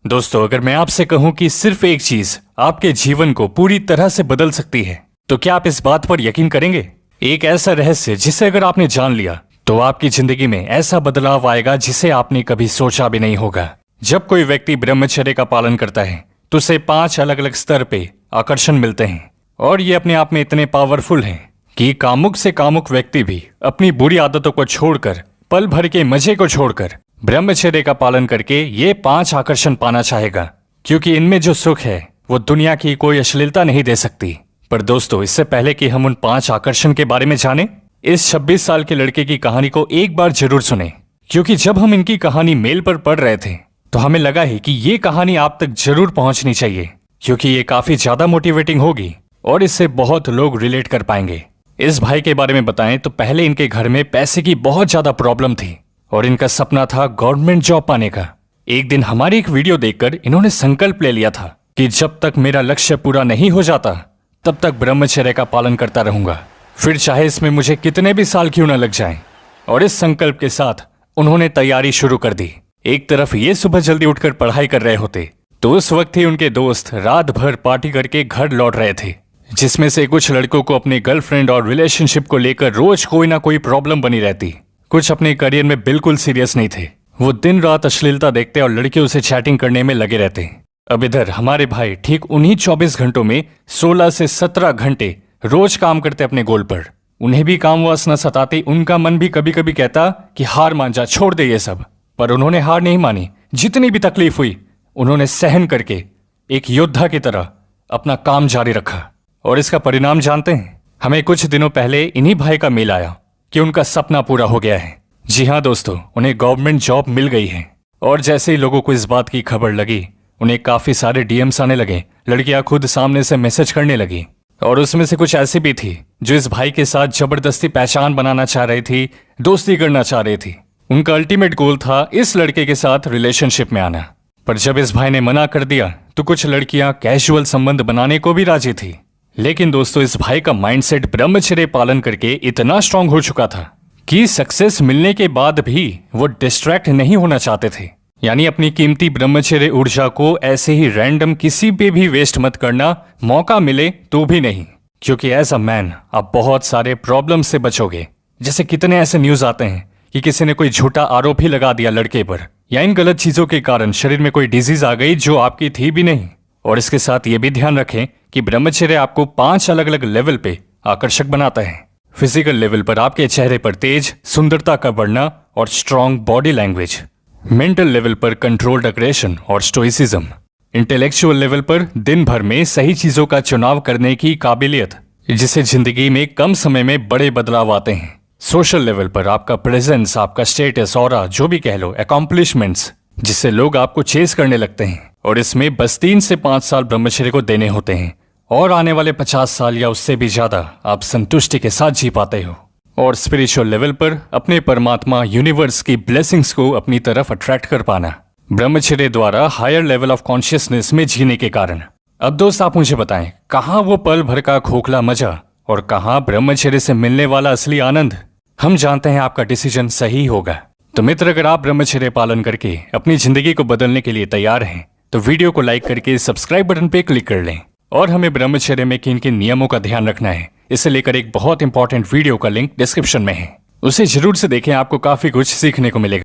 दोस्तों, अगर मैं आपसे कहूं कि सिर्फ एक चीज आपके जीवन को पूरी तरह से बदल सकती है, तो क्या आप इस बात पर यकीन करेंगे? एक ऐसा रहस्य जिसे अगर आपने जान लिया तो आपकी जिंदगी में ऐसा बदलाव आएगा जिसे आपने कभी सोचा भी नहीं होगा। जब कोई व्यक्ति ब्रह्मचर्य का पालन करता है तो उसे 5 अलग अलग स्तर पे आकर्षण मिलते हैं, और ये अपने आप में इतने पावरफुल हैं कि कामुक से कामुक व्यक्ति भी अपनी बुरी आदतों को छोड़कर, पल भर के मजे को छोड़कर ब्रह्मचर्य का पालन करके ये 5 आकर्षण पाना चाहेगा, क्योंकि इनमें जो सुख है वो दुनिया की कोई अश्लीलता नहीं दे सकती। पर दोस्तों, इससे पहले कि हम उन 5 आकर्षण के बारे में जानें, इस 26 साल के लड़के की कहानी को एक बार जरूर सुने, क्योंकि जब हम इनकी कहानी मेल पर पढ़ रहे थे तो हमें लगा है कि ये कहानी आप तक जरूर पहुंचनी चाहिए, क्योंकि ये काफी ज्यादा मोटिवेटिंग होगी और इससे बहुत लोग रिलेट कर पाएंगे। इस भाई के बारे में बताएं तो पहले इनके घर में पैसे की बहुत ज्यादा प्रॉब्लम थी और इनका सपना था गवर्नमेंट जॉब पाने का। एक दिन हमारी एक वीडियो देखकर इन्होंने संकल्प ले लिया था कि जब तक मेरा लक्ष्य पूरा नहीं हो जाता तब तक ब्रह्मचर्य का पालन करता रहूंगा, फिर चाहे इसमें मुझे कितने भी साल क्यों न लग जाएं। और इस संकल्प के साथ उन्होंने तैयारी शुरू कर दी। एक तरफ ये सुबह जल्दी उठकर पढ़ाई कर रहे होते तो उस वक्त ही उनके दोस्त रात भर पार्टी करके घर लौट रहे थे, जिसमें से कुछ लड़कों को अपने गर्लफ्रेंड और रिलेशनशिप को लेकर रोज कोई ना कोई प्रॉब्लम बनी रहती। कुछ अपने करियर में बिल्कुल सीरियस नहीं थे, वो दिन रात अश्लीलता देखते और लड़कियों से चैटिंग करने में लगे रहते। अब इधर हमारे भाई ठीक उन्हीं 24 घंटों में 16 से 17 घंटे रोज काम करते अपने गोल पर। उन्हें भी काम वासना सताती, उनका मन भी कभी कभी कहता कि हार मान जा, छोड़ दे ये सब। पर उन्होंने हार नहीं मानी। जितनी भी तकलीफ हुई उन्होंने सहन करके एक योद्धा की तरह अपना काम जारी रखा। और इसका परिणाम जानते हैं? हमें कुछ दिनों पहले इन्हीं भाई का मेल आया कि उनका सपना पूरा हो गया है। जी हाँ दोस्तों, उन्हें गवर्नमेंट जॉब मिल गई है। और जैसे ही लोगों को इस बात की खबर लगी, उन्हें काफी सारे डीएम्स आने लगे। लड़कियां खुद सामने से मैसेज करने लगी, और उसमें से कुछ ऐसी भी थी जो इस भाई के साथ जबरदस्ती पहचान बनाना चाह रही थी, दोस्ती करना चाह रही थी। उनका अल्टीमेट गोल था इस लड़के के साथ रिलेशनशिप में आना। पर जब इस भाई ने मना कर दिया तो कुछ लड़कियां कैजुअल संबंध बनाने को भी राजी थी। लेकिन दोस्तों, इस भाई का माइंडसेट ब्रह्मचर्य पालन करके इतना स्ट्रांग हो चुका था कि सक्सेस मिलने के बाद भी वो डिस्ट्रैक्ट नहीं होना चाहते थे। यानी अपनी कीमती ब्रह्मचर्य ऊर्जा को ऐसे ही रैंडम किसी पे भी वेस्ट मत करना, मौका मिले तो भी नहीं, क्योंकि एज अ मैन आप बहुत सारे प्रॉब्लम से बचोगे। जैसे कितने ऐसे न्यूज आते हैं कि किसी ने कोई झूठा आरोप ही लगा दिया लड़के पर, या इन गलत चीजों के कारण शरीर में कोई डिजीज आ गई जो आपकी थी भी नहीं। और इसके साथ ये भी ध्यान रखें कि ब्रह्मचर्य आपको 5 अलग अलग लेवल पे आकर्षक बनाता है। फिजिकल लेवल पर आपके चेहरे पर तेज, सुंदरता का बढ़ना और strong body language. Mental level पर कंट्रोल्ड अग्रेशन और स्टोइसिज्म। इंटेलेक्चुअल लेवल पर दिन भर में सही चीजों का चुनाव करने की काबिलियत, जिससे जिंदगी में कम समय में बड़े बदलाव आते हैं। सोशल लेवल पर आपका प्रेजेंस, आपका स्टेटस, ऑरा, जो भी कह लो, अकॉम्प्लिशमेंट्स, जिससे लोग आपको चेस करने लगते हैं। और इसमें बस 3 से 5 साल ब्रह्मचर्य को देने होते हैं, और आने वाले 50 साल या उससे भी ज्यादा आप संतुष्टि के साथ जी पाते हो। और स्पिरिचुअल लेवल पर अपने परमात्मा, यूनिवर्स की ब्लेसिंग्स को अपनी तरफ अट्रैक्ट कर पाना, ब्रह्मचर्य द्वारा हायर लेवल ऑफ कॉन्शियसनेस में जीने के कारण। अब दोस्त, आप मुझे बताएं, कहाँ वो पल भर का खोखला मजा और कहाँ ब्रह्मचर्य से मिलने वाला असली आनंद? हम जानते हैं आपका डिसीजन सही होगा। तो मित्र, अगर आप ब्रह्मचर्य पालन करके अपनी जिंदगी को बदलने के लिए तैयार हैं तो वीडियो को लाइक करके सब्सक्राइब बटन पे क्लिक कर लें। और हमें ब्रह्मचर्य में किन किन नियमों का ध्यान रखना है, इसे लेकर एक बहुत इंपॉर्टेंट वीडियो का लिंक डिस्क्रिप्शन में है, उसे जरूर से देखें, आपको काफी कुछ सीखने को मिलेगा।